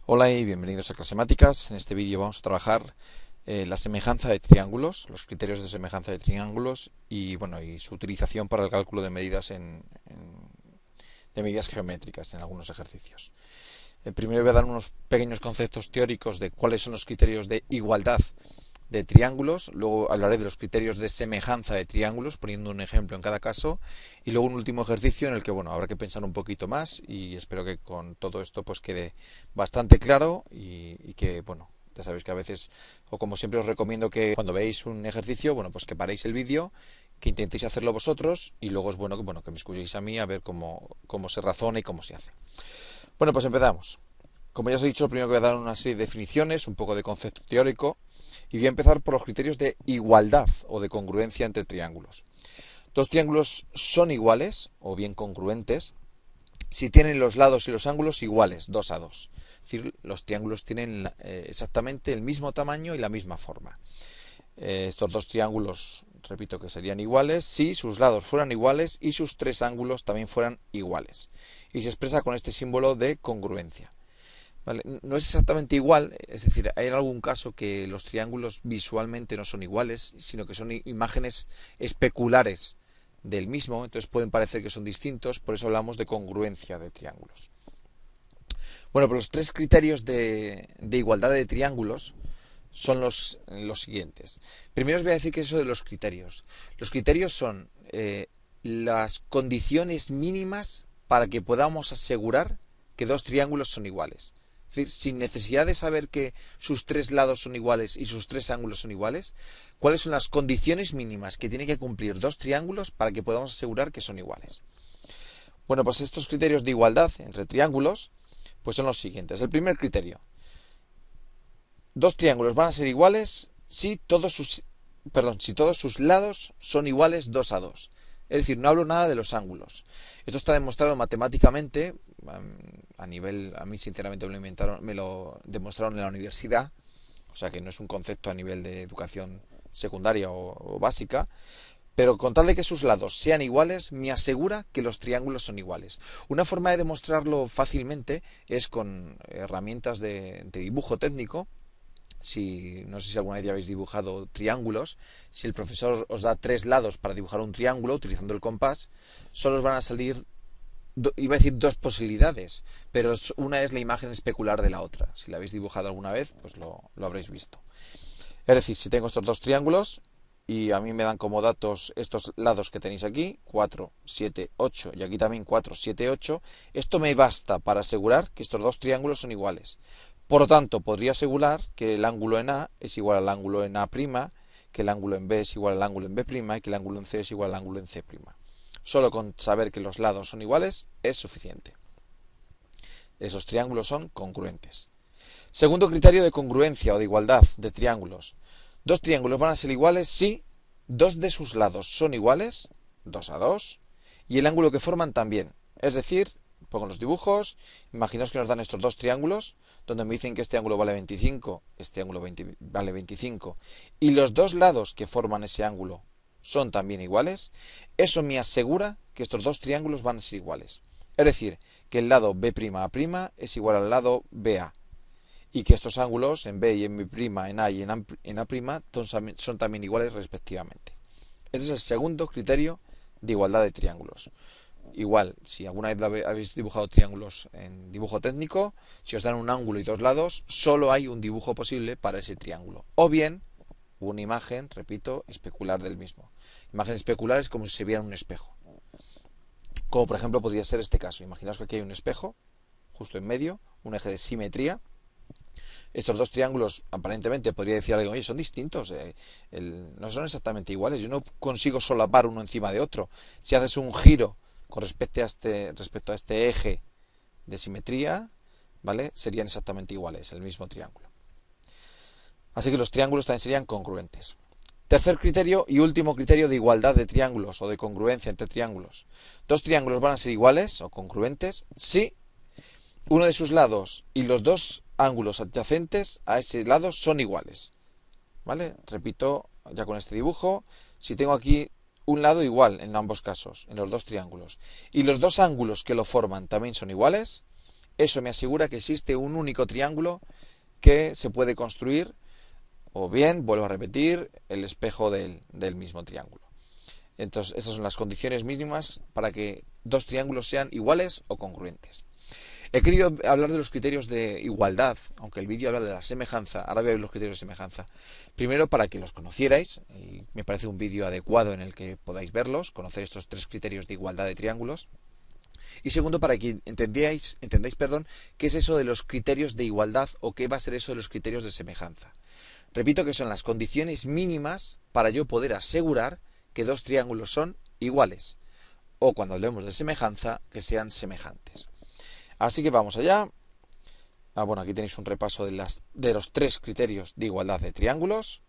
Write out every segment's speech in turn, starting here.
Hola y bienvenidos a Clasemáticas. En este vídeo vamos a trabajar la semejanza de triángulos, los criterios de semejanza de triángulos y su utilización para el cálculo de medidas de medidas geométricas en algunos ejercicios. Primero voy a dar unos pequeños conceptos teóricos de cuáles son los criterios de igualdad de triángulos, luego hablaré de los criterios de semejanza de triángulos, poniendo un ejemplo en cada caso, y luego un último ejercicio en el que habrá que pensar un poquito más y espero que con todo esto pues quede bastante claro y que ya sabéis que a veces, o como siempre os recomiendo que cuando veáis un ejercicio, pues que paréis el vídeo, que intentéis hacerlo vosotros y luego es bueno que me escuchéis a mí a ver cómo se razona y cómo se hace. Bueno, pues empezamos. Como ya os he dicho, primero que voy a dar una serie de definiciones, un poco de concepto teórico, y voy a empezar por los criterios de igualdad o de congruencia entre triángulos. Dos triángulos son iguales, o bien congruentes, si tienen los lados y los ángulos iguales, 2 a 2. Es decir, los triángulos tienen exactamente el mismo tamaño y la misma forma. Estos dos triángulos, repito, que serían iguales si sus lados fueran iguales y sus tres ángulos también fueran iguales. Y se expresa con este símbolo de congruencia. ¿Vale? No es exactamente igual, es decir, hay en algún caso que los triángulos visualmente no son iguales, sino que son imágenes especulares del mismo, entonces pueden parecer que son distintos, por eso hablamos de congruencia de triángulos. Bueno, pues los tres criterios de igualdad de triángulos son los siguientes. Primero os voy a decir que eso de los criterios. Los criterios son las condiciones mínimas para que podamos asegurar que dos triángulos son iguales. Es decir, sin necesidad de saber que sus tres lados son iguales y sus tres ángulos son iguales, ¿cuáles son las condiciones mínimas que tienen que cumplir dos triángulos para que podamos asegurar que son iguales? Bueno, pues estos criterios de igualdad entre triángulos pues son los siguientes. El primer criterio: dos triángulos van a ser iguales si todos sus lados son iguales 2 a 2. Es decir, no hablo nada de los ángulos. Esto está demostrado matemáticamente, a mí sinceramente me lo demostraron en la universidad, o sea que no es un concepto a nivel de educación secundaria o básica, pero con tal de que sus lados sean iguales, me asegura que los triángulos son iguales. Una forma de demostrarlo fácilmente es con herramientas de dibujo técnico. No sé si alguna vez ya habéis dibujado triángulos, si el profesor os da tres lados para dibujar un triángulo utilizando el compás, solo os van a salir, iba a decir dos posibilidades, pero una es la imagen especular de la otra. Si la habéis dibujado alguna vez, pues lo habréis visto. Es decir, si tengo estos dos triángulos y a mí me dan como datos estos lados que tenéis aquí, 4, 7, 8 y aquí también 4, 7, 8, esto me basta para asegurar que estos dos triángulos son iguales. Por lo tanto, podría asegurar que el ángulo en A es igual al ángulo en A', que el ángulo en B es igual al ángulo en B' y que el ángulo en C es igual al ángulo en C'. Solo con saber que los lados son iguales es suficiente. Esos triángulos son congruentes. Segundo criterio de congruencia o de igualdad de triángulos. Dos triángulos van a ser iguales si dos de sus lados son iguales, 2 a 2, y el ángulo que forman también. Es decir, pongo los dibujos, imaginaos que nos dan estos dos triángulos, donde me dicen que este ángulo vale 25, este ángulo vale 25, y los dos lados que forman ese ángulo son también iguales, eso me asegura que estos dos triángulos van a ser iguales. Es decir, que el lado B'A' es igual al lado BA, y que estos ángulos en B y en B', en A y en A' son también iguales respectivamente. Este es el segundo criterio de igualdad de triángulos. Igual, si alguna vez habéis dibujado triángulos en dibujo técnico, si os dan un ángulo y dos lados, solo hay un dibujo posible para ese triángulo. O bien, una imagen, repito, especular del mismo. Imagen especular es como si se viera en un espejo. Como por ejemplo podría ser este caso. Imaginaos que aquí hay un espejo, justo en medio, un eje de simetría. Estos dos triángulos aparentemente podría decir algo, oye, son distintos, no son exactamente iguales, yo no consigo solapar uno encima de otro. Si haces un giro con respecto a este eje de simetría, ¿vale? Serían exactamente iguales, el mismo triángulo. Así que los triángulos también serían congruentes. Tercer criterio y último criterio de igualdad de triángulos o de congruencia entre triángulos. Dos triángulos van a ser iguales o congruentes si uno de sus lados y los dos ángulos adyacentes a ese lado son iguales. ¿Vale? Repito ya con este dibujo, si tengo aquí un lado igual en ambos casos, en los dos triángulos, y los dos ángulos que lo forman también son iguales, Eso me asegura que existe un único triángulo que se puede construir, o bien, vuelvo a repetir, el espejo del mismo triángulo. Entonces, esas son las condiciones mínimas para que dos triángulos sean iguales o congruentes. He querido hablar de los criterios de igualdad, aunque el vídeo habla de la semejanza. Ahora voy a ver los criterios de semejanza. Primero, para que los conocierais, y me parece un vídeo adecuado en el que podáis verlos, conocer estos tres criterios de igualdad de triángulos. Y segundo, para que entendáis, qué es eso de los criterios de igualdad o qué va a ser eso de los criterios de semejanza. Repito que son las condiciones mínimas para yo poder asegurar que dos triángulos son iguales, o cuando hablemos de semejanza, que sean semejantes. Así que vamos allá. Bueno, aquí tenéis un repaso de los tres criterios de igualdad de triángulos.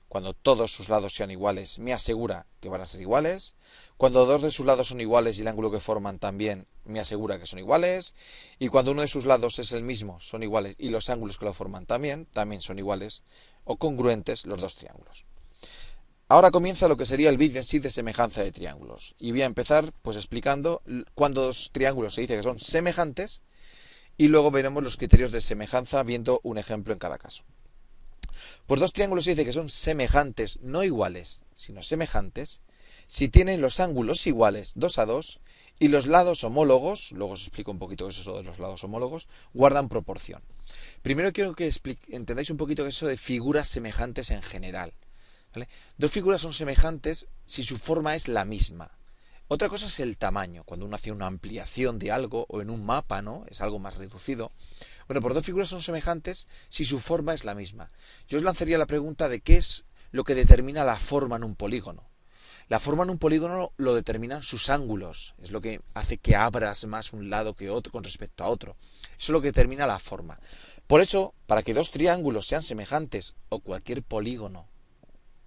Cuando todos sus lados sean iguales, me asegura que van a ser iguales. Cuando dos de sus lados son iguales y el ángulo que forman también, me asegura que son iguales. Y cuando uno de sus lados es el mismo, son iguales, y los ángulos que lo forman también son iguales o congruentes los dos triángulos. Ahora comienza lo que sería el vídeo en sí de semejanza de triángulos. Y voy a empezar pues explicando cuando dos triángulos se dice que son semejantes, y luego veremos los criterios de semejanza viendo un ejemplo en cada caso. Pues dos triángulos se dice que son semejantes, no iguales, sino semejantes, si tienen los ángulos iguales 2 a 2 y los lados homólogos, luego os explico un poquito qué es eso de los lados homólogos, guardan proporción. Primero quiero que entendáis un poquito qué es eso de figuras semejantes en general. ¿Vale? Dos figuras son semejantes si su forma es la misma. Otra cosa es el tamaño, cuando uno hace una ampliación de algo o en un mapa, ¿no? Es algo más reducido. Bueno, pues dos figuras son semejantes si su forma es la misma. Yo os lanzaría la pregunta de qué es lo que determina la forma en un polígono. La forma en un polígono lo determinan sus ángulos, es lo que hace que abras más un lado que otro con respecto a otro. Eso es lo que determina la forma. Por eso, para que dos triángulos sean semejantes, o cualquier polígono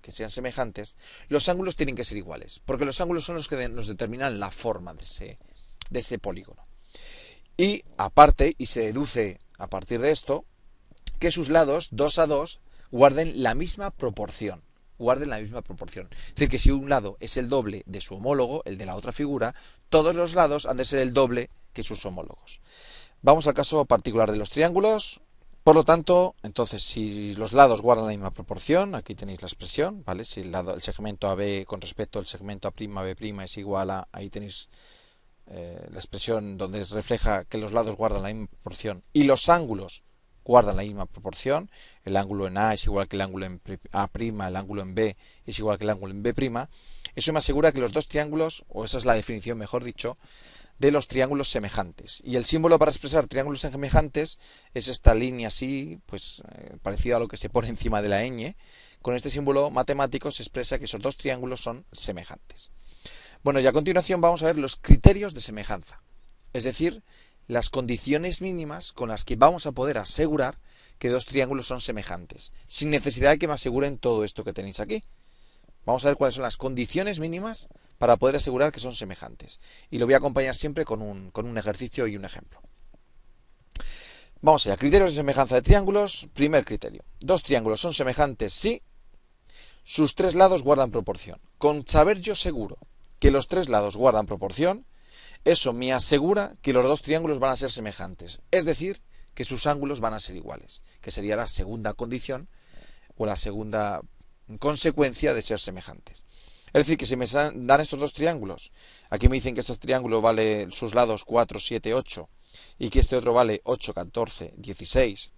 que sean semejantes, los ángulos tienen que ser iguales, porque los ángulos son los que nos determinan la forma de ese polígono. Y aparte, y se deduce a partir de esto, que sus lados, 2 a 2, guarden la misma proporción. Es decir, que si un lado es el doble de su homólogo, el de la otra figura, todos los lados han de ser el doble que sus homólogos. Vamos al caso particular de los triángulos. Por lo tanto, entonces, si los lados guardan la misma proporción, aquí tenéis la expresión, ¿vale? Si el segmento AB con respecto al segmento A'B' es igual a, ahí tenéis la expresión donde se refleja que los lados guardan la misma proporción y los ángulos guardan la misma proporción, el ángulo en A es igual que el ángulo en A', el ángulo en B es igual que el ángulo en B', eso me asegura que los dos triángulos, o esa es la definición mejor dicho, de los triángulos semejantes. Y el símbolo para expresar triángulos semejantes es esta línea así, pues parecida a lo que se pone encima de la ñ. Con este símbolo matemático se expresa que esos dos triángulos son semejantes. Bueno, y a continuación vamos a ver los criterios de semejanza, es decir, las condiciones mínimas con las que vamos a poder asegurar que dos triángulos son semejantes, sin necesidad de que me aseguren todo esto que tenéis aquí. Vamos a ver cuáles son las condiciones mínimas para poder asegurar que son semejantes. Y lo voy a acompañar siempre con un ejercicio y un ejemplo. Vamos allá. Criterios de semejanza de triángulos. Primer criterio. Dos triángulos son semejantes si sus tres lados guardan proporción. Con saber yo seguro que los tres lados guardan proporción, eso me asegura que los dos triángulos van a ser semejantes. Es decir, que sus ángulos van a ser iguales. Que sería la segunda condición o la segunda consecuencia de ser semejantes. Es decir, que si me dan estos dos triángulos, aquí me dicen que este triángulo vale sus lados 4, 7, 8 y que este otro vale 8, 14, 16,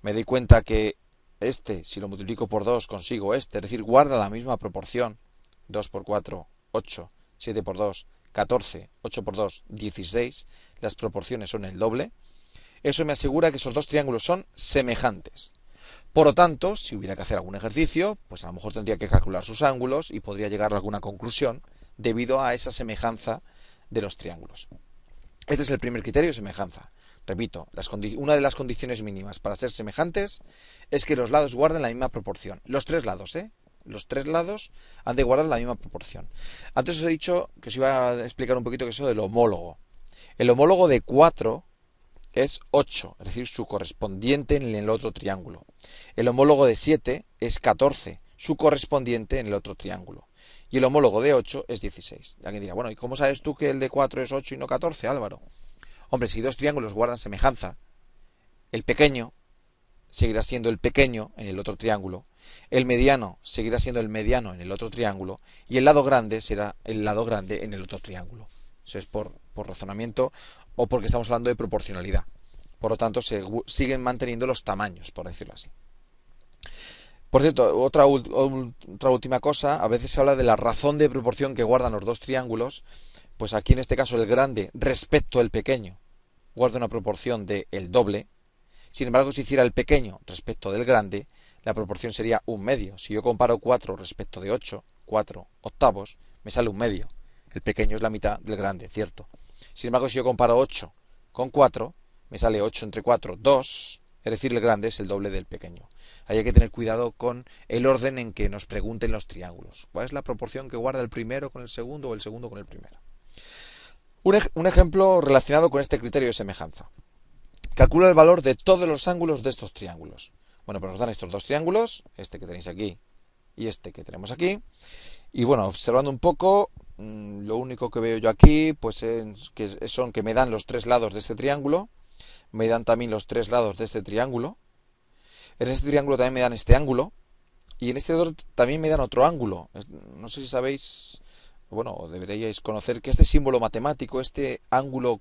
me doy cuenta que este, si lo multiplico por 2, consigo este, es decir, guarda la misma proporción, 2 por 4, 8, 7 por 2, 14, 8 por 2, 16, las proporciones son el doble, eso me asegura que esos dos triángulos son semejantes. Por lo tanto, si hubiera que hacer algún ejercicio, pues a lo mejor tendría que calcular sus ángulos y podría llegar a alguna conclusión debido a esa semejanza de los triángulos. Este es el primer criterio de semejanza. Repito, una de las condiciones mínimas para ser semejantes es que los lados guarden la misma proporción. Los tres lados, Los tres lados han de guardar la misma proporción. Antes os he dicho que os iba a explicar un poquito eso del homólogo. El homólogo de 4 es 8, es decir, su correspondiente en el otro triángulo. El homólogo de 7 es 14, su correspondiente en el otro triángulo. Y el homólogo de 8 es 16. Y alguien dirá, bueno, ¿y cómo sabes tú que el de 4 es 8 y no 14, Álvaro? Hombre, si dos triángulos guardan semejanza, el pequeño seguirá siendo el pequeño en el otro triángulo, el mediano seguirá siendo el mediano en el otro triángulo y el lado grande será el lado grande en el otro triángulo. Eso es por razonamiento o porque estamos hablando de proporcionalidad. Por lo tanto, se siguen manteniendo los tamaños, por decirlo así. Por cierto, otra última cosa, a veces se habla de la razón de proporción que guardan los dos triángulos, pues aquí en este caso el grande respecto al pequeño guarda una proporción del doble. Sin embargo, si hiciera el pequeño respecto del grande, la proporción sería un medio. Si yo comparo 4 respecto de 8, 4 octavos, me sale un medio. El pequeño es la mitad del grande, ¿cierto? Sin embargo, si yo comparo 8 con 4, me sale 8 entre 4, 2, es decir, el grande es el doble del pequeño. Ahí hay que tener cuidado con el orden en que nos pregunten los triángulos. ¿Cuál es la proporción que guarda el primero con el segundo o el segundo con el primero? Un ejemplo relacionado con este criterio de semejanza. Calcula el valor de todos los ángulos de estos triángulos. Bueno, pues nos dan estos dos triángulos, este que tenéis aquí y este que tenemos aquí. Y bueno, observando un poco, lo único que veo yo aquí pues es que me dan los tres lados de este triángulo, me dan también los tres lados de este triángulo. En este triángulo también me dan este ángulo y en este otro también me dan otro ángulo. No sé si sabéis, bueno, deberíais conocer que este símbolo matemático, este ángulo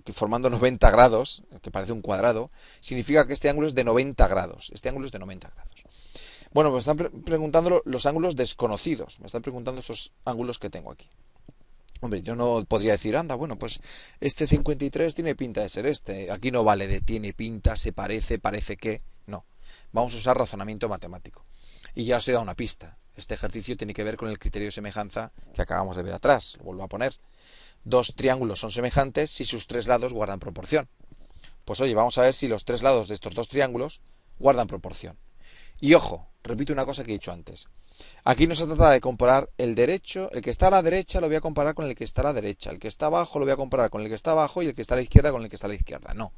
que formando 90 grados, que parece un cuadrado, significa que este ángulo es de 90 grados. Este ángulo es de 90 grados. Bueno, me están preguntando los ángulos desconocidos. Me están preguntando esos ángulos que tengo aquí. Hombre, yo no podría decir, anda, bueno, pues este 53 tiene pinta de ser este. Aquí no vale de tiene pinta, se parece, parece que. No. Vamos a usar razonamiento matemático. Y ya os he dado una pista. Este ejercicio tiene que ver con el criterio de semejanza que acabamos de ver atrás. Lo vuelvo a poner. Dos triángulos son semejantes si sus tres lados guardan proporción. Pues oye, vamos a ver si los tres lados de estos dos triángulos guardan proporción. Y ojo, repito una cosa que he dicho antes. Aquí no se trata de comparar el derecho, el que está a la derecha lo voy a comparar con el que está a la derecha, el que está abajo lo voy a comparar con el que está abajo y el que está a la izquierda con el que está a la izquierda. No,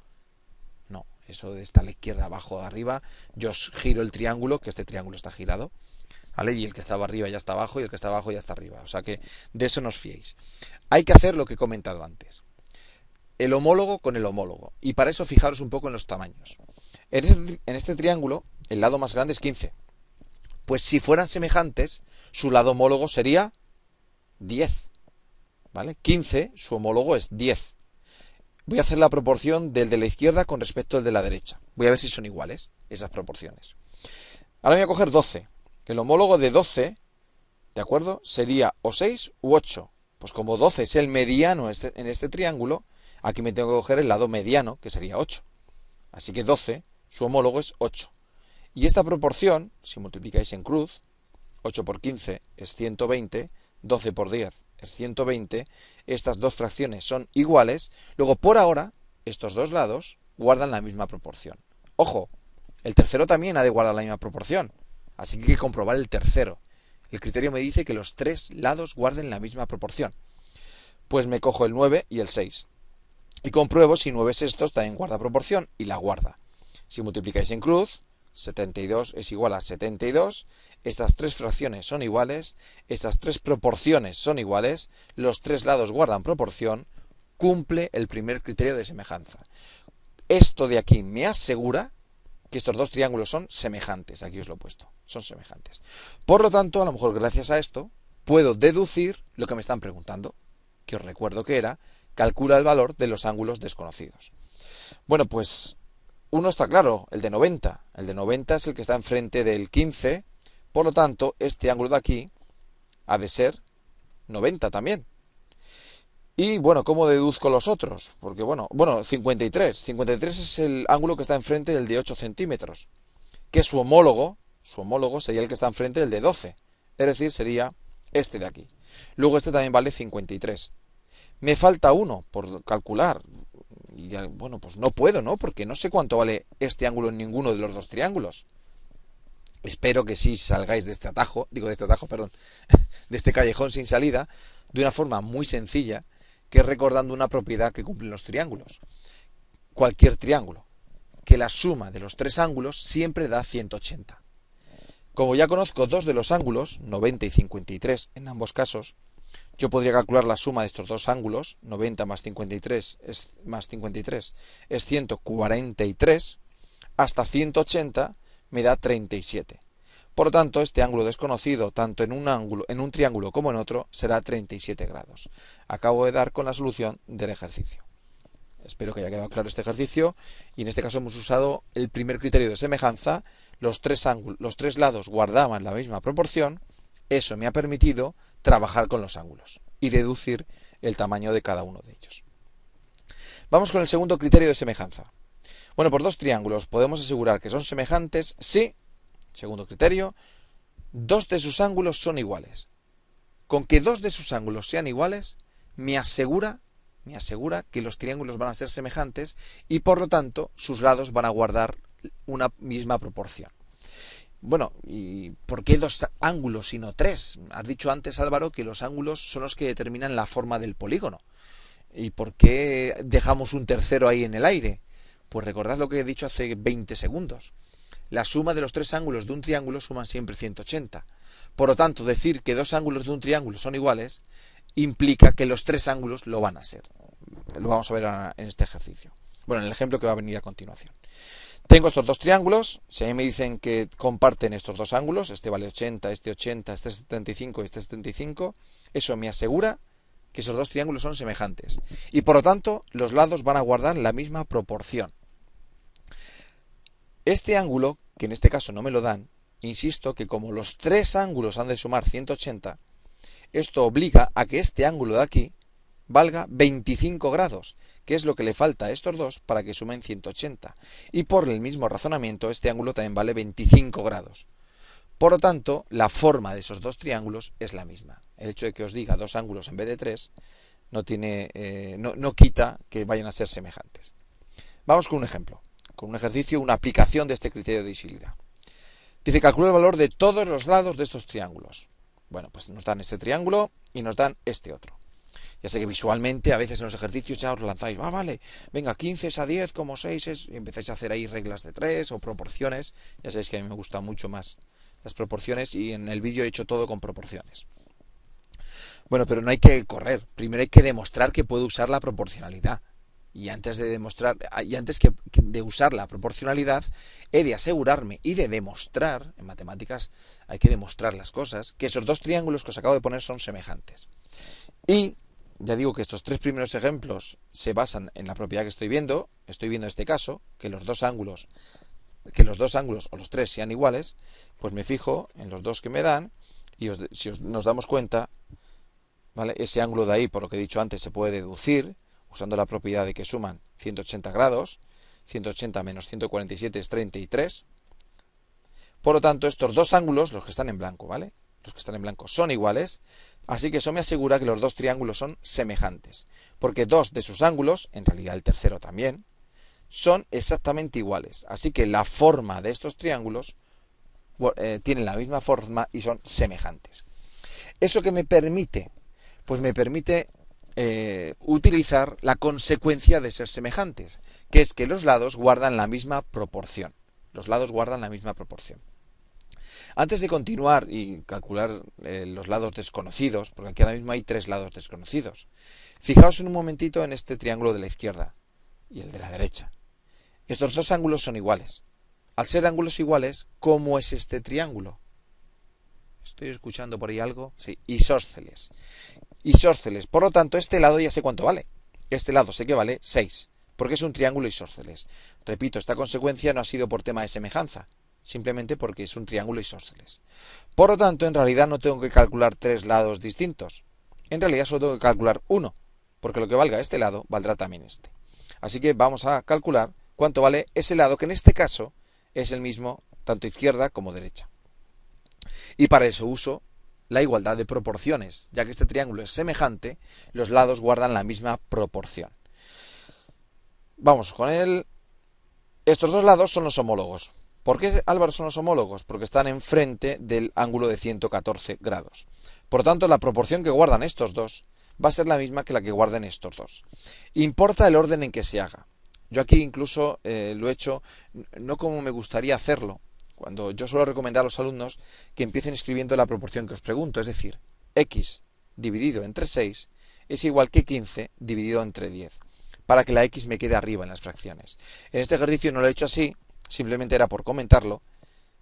no, eso de estar a la izquierda, abajo, arriba, yo giro el triángulo, que este triángulo está girado, ¿vale? Y el que estaba arriba ya está abajo y el que está abajo ya está arriba. O sea que de eso no os fiéis. Hay que hacer lo que he comentado antes. El homólogo con el homólogo. Y para eso fijaros un poco en los tamaños. En este triángulo, el lado más grande es 15. Pues si fueran semejantes, su lado homólogo sería 10. ¿Vale? 15, su homólogo es 10. Voy a hacer la proporción del de la izquierda con respecto al de la derecha. Voy a ver si son iguales esas proporciones. Ahora voy a coger 12. El homólogo de 12, ¿de acuerdo? Sería o 6 u 8. Pues como 12 es el mediano en este triángulo, aquí me tengo que coger el lado mediano, que sería 8. Así que 12, su homólogo es 8. Y esta proporción, si multiplicáis en cruz, 8 por 15 es 120, 12 por 10 es 120, estas dos fracciones son iguales, luego por ahora, estos dos lados guardan la misma proporción. Ojo, el tercero también ha de guardar la misma proporción, así que hay que comprobar el tercero. El criterio me dice que los tres lados guarden la misma proporción. Pues me cojo el 9 y el 6. Y compruebo si 9 sextos también guarda proporción, y la guarda. Si multiplicáis en cruz, 72 es igual a 72, estas tres fracciones son iguales, estas tres proporciones son iguales, los tres lados guardan proporción, cumple el primer criterio de semejanza. Esto de aquí me asegura que estos dos triángulos son semejantes, aquí os lo he puesto, son semejantes. Por lo tanto, a lo mejor gracias a esto, puedo deducir lo que me están preguntando, que os recuerdo que era, calcula el valor de los ángulos desconocidos. Bueno, pues uno está claro, el de 90. El de 90 es el que está enfrente del 15, por lo tanto, este ángulo de aquí ha de ser 90 también. Y bueno, ¿cómo deduzco los otros? Porque bueno, 53. 53 es el ángulo que está enfrente del de 8 centímetros, que su homólogo sería el que está enfrente del de 12. Es decir, sería este de aquí. Luego este también vale 53. Me falta uno por calcular. Y ya, bueno, pues no puedo, ¿no? Porque no sé cuánto vale este ángulo en ninguno de los dos triángulos. Espero que sí salgáis de este atajo, de este callejón sin salida, de una forma muy sencilla, que es recordando una propiedad que cumplen los triángulos. Cualquier triángulo, que la suma de los tres ángulos siempre da 180. Como ya conozco dos de los ángulos, 90 y 53 en ambos casos, yo podría calcular la suma de estos dos ángulos, 90 más 53 es 143, hasta 180 me da 37. Por lo tanto, este ángulo desconocido, tanto en un triángulo como en otro, será 37 grados. Acabo de dar con la solución del ejercicio. Espero que haya quedado claro este ejercicio, y en este caso hemos usado el primer criterio de semejanza. Los tres lados guardaban la misma proporción. Eso me ha permitido trabajar con los ángulos y deducir el tamaño de cada uno de ellos. Vamos con el segundo criterio de semejanza. Bueno, por dos triángulos podemos asegurar que son semejantes si, segundo criterio, dos de sus ángulos son iguales. Con que dos de sus ángulos sean iguales, me asegura que los triángulos van a ser semejantes y por lo tanto sus lados van a guardar una misma proporción. Bueno, ¿y por qué dos ángulos y no tres? Has dicho antes, Álvaro, que los ángulos son los que determinan la forma del polígono. ¿Y por qué dejamos un tercero ahí en el aire? Pues recordad lo que he dicho hace 20 segundos. La suma de los tres ángulos de un triángulo suman siempre 180. Por lo tanto, decir que dos ángulos de un triángulo son iguales implica que los tres ángulos lo van a ser. Lo vamos a ver en este ejercicio. Bueno, en el ejemplo que va a venir a continuación. Tengo estos dos triángulos. Si a mí me dicen que comparten estos dos ángulos, este vale 80, este 75 y este 75, eso me asegura que esos dos triángulos son semejantes. Y por lo tanto, los lados van a guardar la misma proporción. Este ángulo, que en este caso no me lo dan, insisto que como los tres ángulos han de sumar 180, esto obliga a que este ángulo de aquí valga 25 grados, que es lo que le falta a estos dos para que sumen 180. Y por el mismo razonamiento, este ángulo también vale 25 grados. Por lo tanto, la forma de esos dos triángulos es la misma. El hecho de que os diga dos ángulos en vez de tres no quita que vayan a ser semejantes. Vamos con un ejemplo, con un ejercicio, una aplicación de este criterio de divisibilidad. Dice, calcula el valor de todos los lados de estos triángulos. Bueno, pues nos dan este triángulo y nos dan este otro. Ya sé que visualmente a veces en los ejercicios ya os lanzáis, vale, venga, 15 es a 10, como 6 es, y empezáis a hacer ahí reglas de 3 o proporciones. Ya sabéis que a mí me gustan mucho más las proporciones y en el vídeo he hecho todo con proporciones. Bueno, pero no hay que correr. Primero hay que demostrar que puedo usar la proporcionalidad. Y antes de usar la proporcionalidad, he de asegurarme y de demostrar, en matemáticas hay que demostrar las cosas, que esos dos triángulos que os acabo de poner son semejantes. Y ya digo que estos tres primeros ejemplos se basan en la propiedad que estoy viendo este caso, que los dos ángulos o los tres sean iguales, pues me fijo en los dos que me dan y nos damos cuenta, ¿vale? Ese ángulo de ahí, por lo que he dicho antes, se puede deducir usando la propiedad de que suman 180 grados, 180 menos 147 es 33. Por lo tanto, estos dos ángulos, los que están en blanco, ¿vale? Los que están en blanco son iguales, así que eso me asegura que los dos triángulos son semejantes, porque dos de sus ángulos, en realidad el tercero también, son exactamente iguales. Así que la forma de estos triángulos tienen la misma forma y son semejantes. ¿Eso qué me permite? Pues me permite utilizar la consecuencia de ser semejantes, que es que los lados guardan la misma proporción. Los lados guardan la misma proporción. Antes de continuar y calcular los lados desconocidos, porque aquí ahora mismo hay tres lados desconocidos, fijaos en un momentito en este triángulo de la izquierda y el de la derecha. Estos dos ángulos son iguales. Al ser ángulos iguales, ¿cómo es este triángulo? ¿Estoy escuchando por ahí algo? Sí, isósceles. Isósceles. Por lo tanto, este lado ya sé cuánto vale. Este lado sé que vale 6, porque es un triángulo isósceles. Repito, esta consecuencia no ha sido por tema de semejanza, simplemente porque es un triángulo isósceles. Por lo tanto, en realidad no tengo que calcular tres lados distintos. En realidad solo tengo que calcular uno, porque lo que valga este lado valdrá también este. Así que vamos a calcular cuánto vale ese lado, que en este caso es el mismo tanto izquierda como derecha. Y para eso uso la igualdad de proporciones. Ya que este triángulo es semejante, los lados guardan la misma proporción. Vamos con él. Estos dos lados son los homólogos. ¿Por qué, Álvaro, son los homólogos? Porque están enfrente del ángulo de 114 grados. Por lo tanto, la proporción que guardan estos dos va a ser la misma que la que guarden estos dos. Importa el orden en que se haga. Yo aquí incluso lo he hecho no como me gustaría hacerlo, cuando yo suelo recomendar a los alumnos que empiecen escribiendo la proporción que os pregunto, es decir, x dividido entre 6 es igual que 15 dividido entre 10, para que la x me quede arriba en las fracciones. En este ejercicio no lo he hecho así, simplemente era por comentarlo,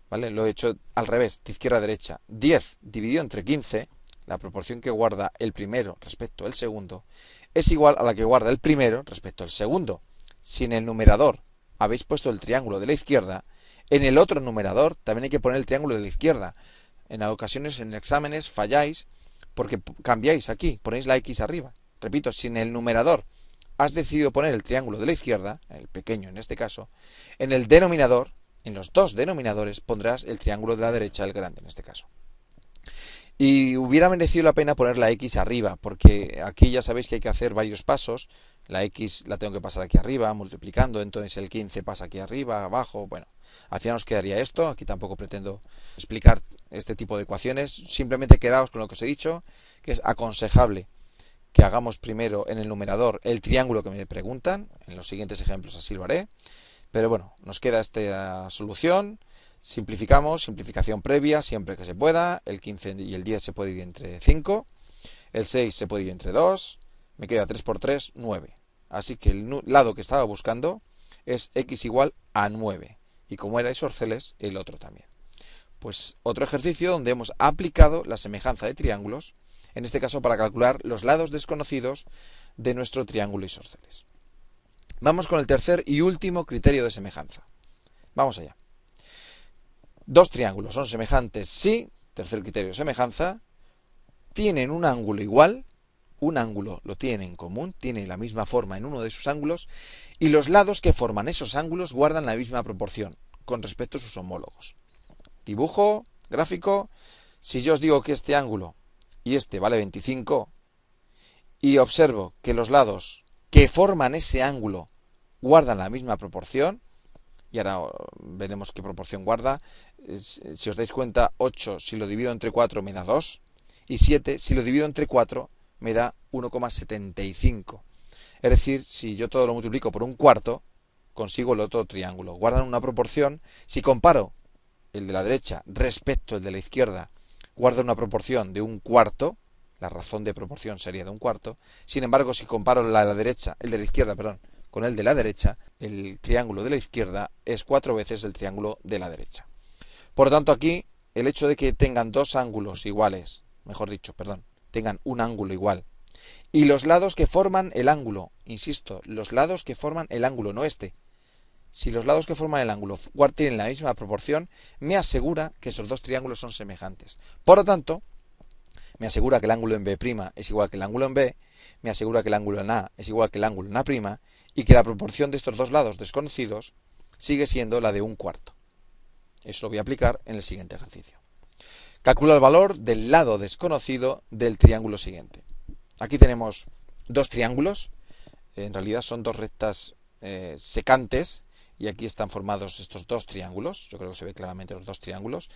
¿vale? Lo he hecho al revés, de izquierda a derecha. 10 dividido entre 15, la proporción que guarda el primero respecto al segundo, es igual a la que guarda el primero respecto al segundo. Si en el numerador habéis puesto el triángulo de la izquierda, en el otro numerador también hay que poner el triángulo de la izquierda. En ocasiones en exámenes falláis porque cambiáis aquí, ponéis la x arriba. Repito, si en el numerador has decidido poner el triángulo de la izquierda, el pequeño en este caso, en el denominador, en los dos denominadores, pondrás el triángulo de la derecha, el grande en este caso. Y hubiera merecido la pena poner la x arriba, porque aquí ya sabéis que hay que hacer varios pasos. La x la tengo que pasar aquí arriba, multiplicando, entonces el 15 pasa aquí arriba, abajo, bueno. Al final nos quedaría esto, aquí tampoco pretendo explicar este tipo de ecuaciones, simplemente quedaos con lo que os he dicho, que es aconsejable que hagamos primero en el numerador el triángulo que me preguntan, en los siguientes ejemplos así lo haré, pero bueno, nos queda esta solución, simplificamos, simplificación previa siempre que se pueda, el 15 y el 10 se puede dividir entre 5, el 6 se puede dividir entre 2, me queda 3 por 3, 9, así que el lado que estaba buscando es x igual a 9, y como era isósceles, el otro también. Pues otro ejercicio donde hemos aplicado la semejanza de triángulos, en este caso para calcular los lados desconocidos de nuestro triángulo isósceles. Vamos con el tercer y último criterio de semejanza. Vamos allá. Dos triángulos son semejantes si, tercer criterio de semejanza, tienen un ángulo igual, un ángulo lo tienen en común, tiene la misma forma en uno de sus ángulos, y los lados que forman esos ángulos guardan la misma proporción con respecto a sus homólogos. Dibujo, gráfico, si yo os digo que este ángulo y este vale 25, y observo que los lados que forman ese ángulo guardan la misma proporción, y ahora veremos qué proporción guarda. Si os dais cuenta, 8 si lo divido entre 4 me da 2, y 7 si lo divido entre 4 me da 1,75. Es decir, si yo todo lo multiplico por un cuarto, consigo el otro triángulo. Guardan una proporción. Si comparo el de la derecha respecto al de la izquierda, guarda una proporción de un cuarto. La razón de proporción sería de un cuarto. Sin embargo, si comparo el de la izquierda, con el de la derecha, el triángulo de la izquierda es 4 veces el triángulo de la derecha. Por lo tanto, aquí el hecho de que tengan dos ángulos iguales, tengan un ángulo igual, y los lados que forman el ángulo, insisto, los lados que forman el ángulo, no este. Si los lados que forman el ángulo tienen la misma proporción, me asegura que esos dos triángulos son semejantes. Por lo tanto, me asegura que el ángulo en B' es igual que el ángulo en B, me asegura que el ángulo en A es igual que el ángulo en A', y que la proporción de estos dos lados desconocidos sigue siendo la de un cuarto. Eso lo voy a aplicar en el siguiente ejercicio. Calcula el valor del lado desconocido del triángulo siguiente. Aquí tenemos dos triángulos, en realidad son dos rectas secantes, y aquí están formados estos dos triángulos. Yo creo que se ve claramente los dos triángulos.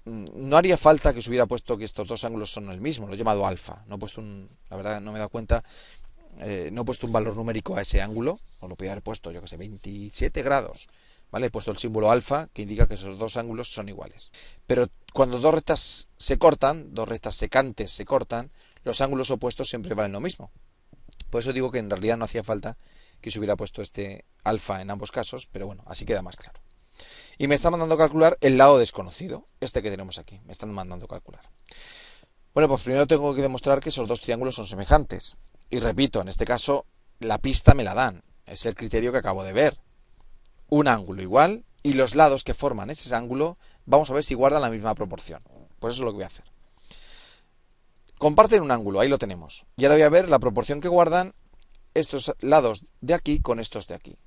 No haría falta que se hubiera puesto que estos dos ángulos son el mismo, lo he llamado alfa. No he puesto la verdad no me he dado cuenta, no he puesto un valor numérico a ese ángulo, o lo podría haber puesto, yo que sé, 27 grados. ¿Vale? He puesto el símbolo alfa, que indica que esos dos ángulos son iguales. Pero cuando dos rectas se cortan, dos rectas secantes se cortan, los ángulos opuestos siempre valen lo mismo. Por eso digo que en realidad no hacía falta que se hubiera puesto este alfa en ambos casos, pero bueno, así queda más claro. Y me está mandando calcular el lado desconocido, este que tenemos aquí, me están mandando calcular. Bueno, pues primero tengo que demostrar que esos dos triángulos son semejantes. Y repito, en este caso, la pista me la dan, es el criterio que acabo de ver. Un ángulo igual, y los lados que forman ese ángulo, vamos a ver si guardan la misma proporción. Pues eso es lo que voy a hacer. Comparten un ángulo, ahí lo tenemos. Y ahora voy a ver la proporción que guardan estos lados de aquí con estos de aquí.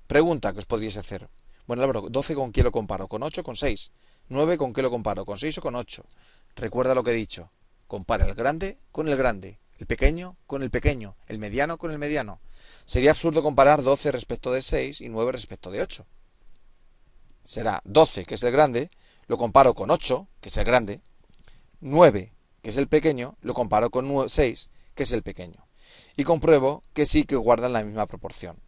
Pregunta que os podríais hacer. Bueno, Álvaro, 12 ¿con qué lo comparo? ¿Con 8? ¿Con 6? 9 ¿con qué lo comparo? ¿Con 6 o con 8? Recuerda lo que he dicho. Compara el grande con el grande, el pequeño con el pequeño, el mediano con el mediano. Sería absurdo comparar 12 respecto de 6 y 9 respecto de 8. Será 12, que es el grande, lo comparo con 8, que es el grande. 9, que es el pequeño, lo comparo con 6, que es el pequeño. Y compruebo que sí que guardan la misma proporción.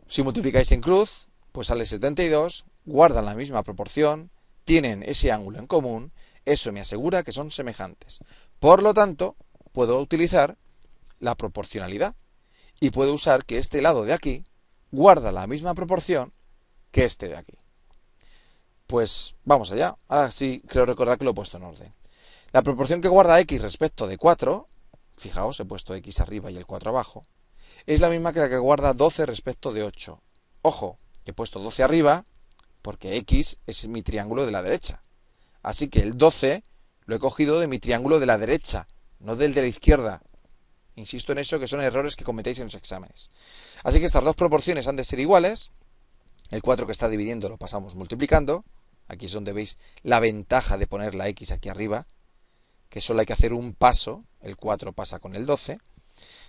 Si multiplicáis en cruz, pues sale 72, guardan la misma proporción, tienen ese ángulo en común, Eso me asegura que son semejantes. Por lo tanto, puedo utilizar la proporcionalidad y puedo usar que este lado de aquí guarda la misma proporción que este de aquí. Pues vamos allá. Ahora sí creo recordar que lo he puesto en orden. La proporción que guarda x respecto de 4, fijaos, he puesto x arriba y el 4 abajo, es la misma que la que guarda 12 respecto de 8. Ojo, he puesto 12 arriba porque x es mi triángulo de la derecha. Así que el 12 lo he cogido de mi triángulo de la derecha, no del de la izquierda. Insisto en eso, que son errores que cometéis en los exámenes. Así que estas dos proporciones han de ser iguales. El 4 que está dividiendo lo pasamos multiplicando. Aquí es donde veis la ventaja de poner la x aquí arriba, que solo hay que hacer un paso. El 4 pasa con el 12.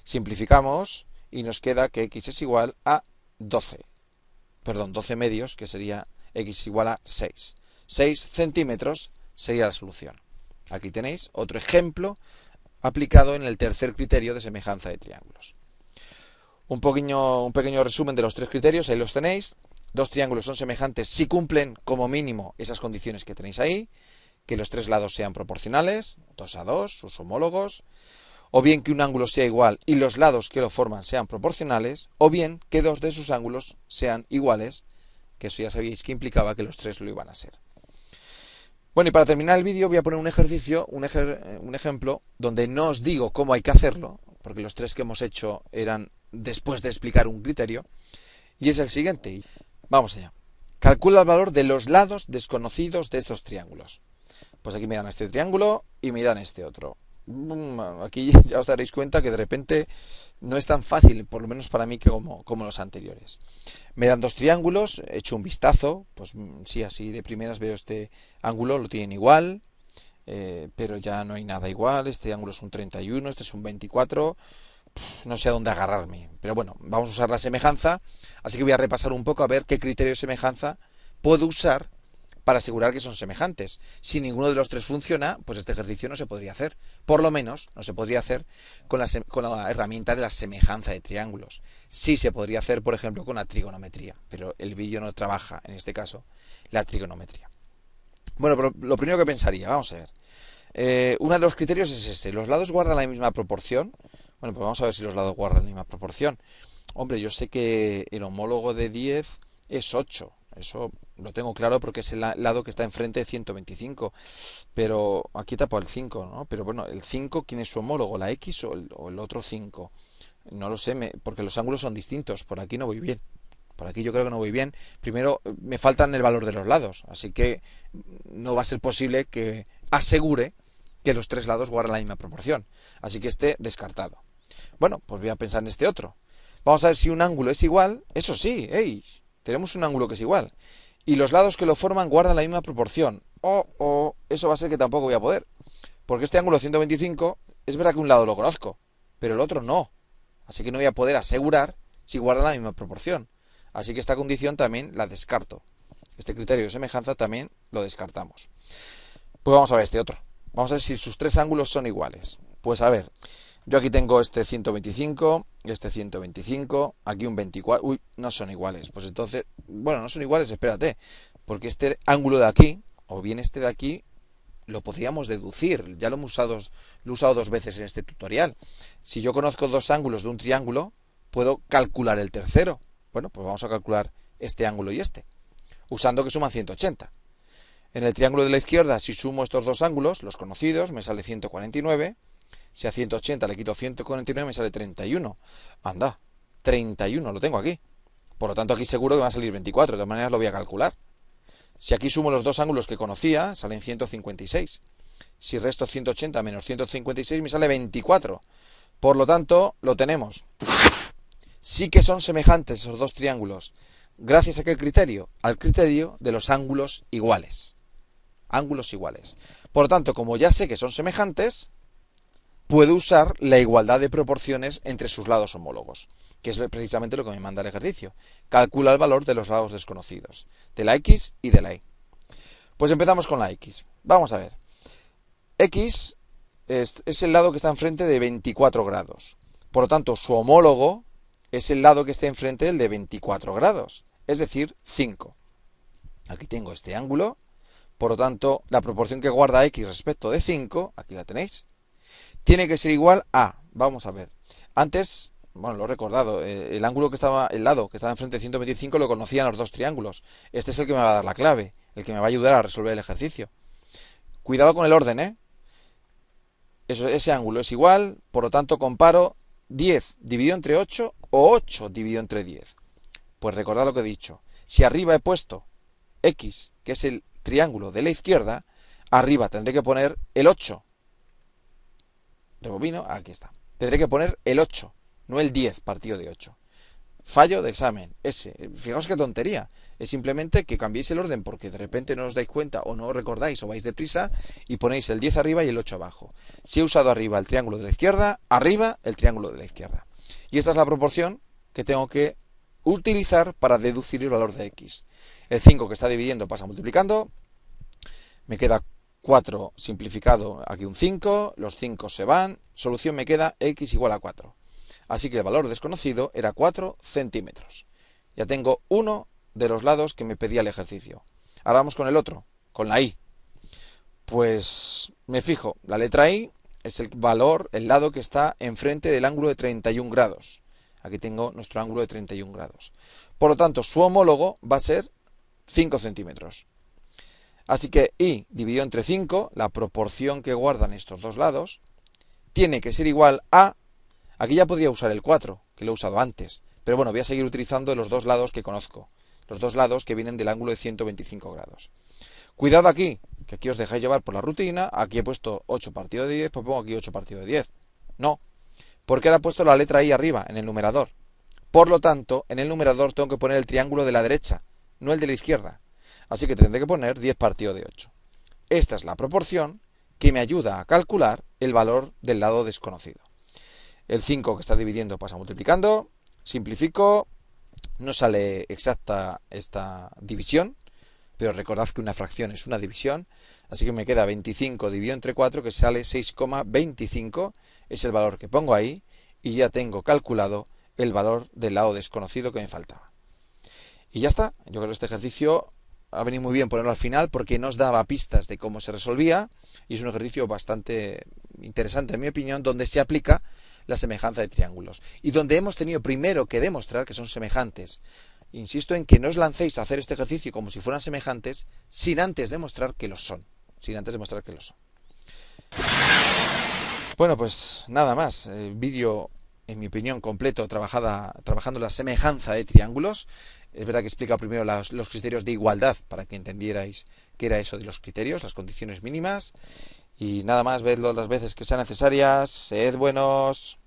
Simplificamos y nos queda que x es igual a 12. Perdón, 12 medios, que sería x igual a 6. 6 centímetros sería la solución. Aquí tenéis otro ejemplo aplicado en el tercer criterio de semejanza de triángulos. Un pequeño resumen de los tres criterios, ahí los tenéis. Dos triángulos son semejantes si cumplen como mínimo esas condiciones que tenéis ahí, que los tres lados sean proporcionales, 2 a 2, sus homólogos, o bien que un ángulo sea igual y los lados que lo forman sean proporcionales, o bien que dos de sus ángulos sean iguales, que eso ya sabíais que implicaba que los tres lo iban a ser. Bueno, y para terminar el vídeo voy a poner un ejercicio, un ejemplo, donde no os digo cómo hay que hacerlo, porque los tres que hemos hecho eran después de explicar un criterio, y es el siguiente. Vamos allá. Calcula el valor de los lados desconocidos de estos triángulos. Pues aquí me dan este triángulo y me dan este otro. Aquí ya os daréis cuenta que de repente no es tan fácil, por lo menos para mí, como los anteriores. Me dan dos triángulos, he hecho un vistazo, pues sí, así de primeras veo este ángulo, lo tienen igual, pero ya no hay nada igual. Este ángulo es un 31, este es un 24, no sé a dónde agarrarme. Pero bueno, vamos a usar la semejanza, así que voy a repasar un poco a ver qué criterio de semejanza puedo usar para asegurar que son semejantes. Si ninguno de los tres funciona, pues este ejercicio no se podría hacer. Por lo menos no se podría hacer con la herramienta de la semejanza de triángulos. Sí se podría hacer, por ejemplo, con la trigonometría, pero el vídeo no trabaja, en este caso, la trigonometría. Bueno, pero lo primero que pensaría, vamos a ver. Uno de los criterios es este. ¿Los lados guardan la misma proporción? Bueno, pues vamos a ver si los lados guardan la misma proporción. Hombre, yo sé que el homólogo de 10 es 8. Eso lo tengo claro porque es el lado que está enfrente de 125. Pero aquí tapo el 5, ¿no? Pero bueno, el 5, ¿quién es su homólogo? ¿La X o el otro 5? No lo sé, porque los ángulos son distintos. Por aquí no voy bien. Por aquí yo creo que no voy bien. Primero, me faltan el valor de los lados. Así que no va a ser posible que asegure que los tres lados guardan la misma proporción. Así que este descartado. Bueno, pues voy a pensar en este otro. Vamos a ver si un ángulo es igual. Eso sí, ¡ey! Tenemos un ángulo que es igual. Y los lados que lo forman guardan la misma proporción. Eso va a ser que tampoco voy a poder. Porque este ángulo 125, es verdad que un lado lo conozco, pero el otro no. Así que no voy a poder asegurar si guardan la misma proporción. Así que esta condición también la descarto. Este criterio de semejanza también lo descartamos. Pues vamos a ver este otro. Vamos a ver si sus tres ángulos son iguales. Pues a ver, yo aquí tengo este 125, este 125, aquí un 24. Uy, no son iguales. Pues entonces, bueno, no son iguales, espérate. Porque este ángulo de aquí, o bien este de aquí, lo podríamos deducir. Ya lo he usado dos veces en este tutorial. Si yo conozco dos ángulos de un triángulo, puedo calcular el tercero. Bueno, pues vamos a calcular este ángulo y este, usando que suman 180. En el triángulo de la izquierda, si sumo estos dos ángulos, los conocidos, me sale 149. Si a 180 le quito 149, me sale 31. Anda, 31, lo tengo aquí. Por lo tanto, aquí seguro que va a salir 24. De todas maneras, lo voy a calcular. Si aquí sumo los dos ángulos que conocía, salen 156. Si resto 180 menos 156, me sale 24. Por lo tanto, lo tenemos. Sí que son semejantes esos dos triángulos. ¿Gracias a qué criterio? Al criterio de los ángulos iguales. Ángulos iguales. Por lo tanto, como ya sé que son semejantes, puedo usar la igualdad de proporciones entre sus lados homólogos, que es precisamente lo que me manda el ejercicio. Calcula el valor de los lados desconocidos, de la X y de la Y. Pues empezamos con la X. Vamos a ver. X es el lado que está enfrente de 24 grados. Por lo tanto, su homólogo es el lado que está enfrente del de 24 grados, es decir, 5. Aquí tengo este ángulo, Por lo tanto, la proporción que guarda x respecto de 5, aquí la tenéis, tiene que ser igual a, vamos a ver, antes, bueno, lo he recordado, el lado que estaba enfrente de 125 lo conocían los dos triángulos. Este es el que me va a dar la clave, el que me va a ayudar a resolver el ejercicio. Cuidado con el orden, ¿eh? Ese ángulo es igual, por lo tanto comparo 10 dividido entre 8 o 8 dividido entre 10. Pues recordad lo que he dicho. Si arriba he puesto x, que es el triángulo de la izquierda, arriba tendré que poner el 8. Rebobino, aquí está. Tendré que poner el 8, no el 10 partido de 8. Fallo de examen, ese. Fijaos qué tontería. Es simplemente que cambiéis el orden porque de repente no os dais cuenta o no os recordáis o vais deprisa y ponéis el 10 arriba y el 8 abajo. Si he usado arriba el triángulo de la izquierda, arriba el triángulo de la izquierda. Y esta es la proporción que tengo que utilizar para deducir el valor de x. El 5 que está dividiendo pasa multiplicando. Me queda 4 simplificado, aquí un 5. Los 5 se van. Solución me queda x igual a 4. Así que el valor desconocido era 4 centímetros. Ya tengo uno de los lados que me pedía el ejercicio. Ahora vamos con el otro, con la y. Pues me fijo, la letra y es el valor, el lado que está enfrente del ángulo de 31 grados. Aquí tengo nuestro ángulo de 31 grados. Por lo tanto, su homólogo va a ser 5 centímetros. Así que y dividido entre 5, la proporción que guardan estos dos lados, tiene que ser igual a... Aquí ya podría usar el 4, que lo he usado antes. Pero bueno, voy a seguir utilizando los dos lados que conozco. Los dos lados que vienen del ángulo de 125 grados. Cuidado aquí, que aquí os dejáis llevar por la rutina. Aquí he puesto 8 partido de 10, pues pongo aquí 8 partido de 10. No, porque ahora he puesto la letra I arriba, en el numerador. Por lo tanto, en el numerador tengo que poner el triángulo de la derecha, no el de la izquierda. Así que tendré que poner 10 partido de 8. Esta es la proporción que me ayuda a calcular el valor del lado desconocido. El 5 que está dividiendo pasa multiplicando. Simplifico. No sale exacta esta división, pero recordad que una fracción es una división. Así que me queda 25 dividido entre 4, que sale 6,25. Es el valor que pongo ahí. Y ya tengo calculado el valor del lado desconocido que me faltaba. Y ya está. Yo creo que este ejercicio ha venido muy bien ponerlo al final porque nos daba pistas de cómo se resolvía. Y es un ejercicio bastante interesante, en mi opinión, donde se aplica la semejanza de triángulos y donde hemos tenido primero que demostrar que son semejantes. Insisto en que no os lancéis a hacer este ejercicio como si fueran semejantes sin antes demostrar que lo son. Bueno, pues nada más. El vídeo, en mi opinión, completo, trabajando la semejanza de triángulos. Es verdad que he explicado primero los criterios de igualdad para que entendierais qué era eso de los criterios, las condiciones mínimas. Y nada más, vedlo las veces que sean necesarias. Sed buenos.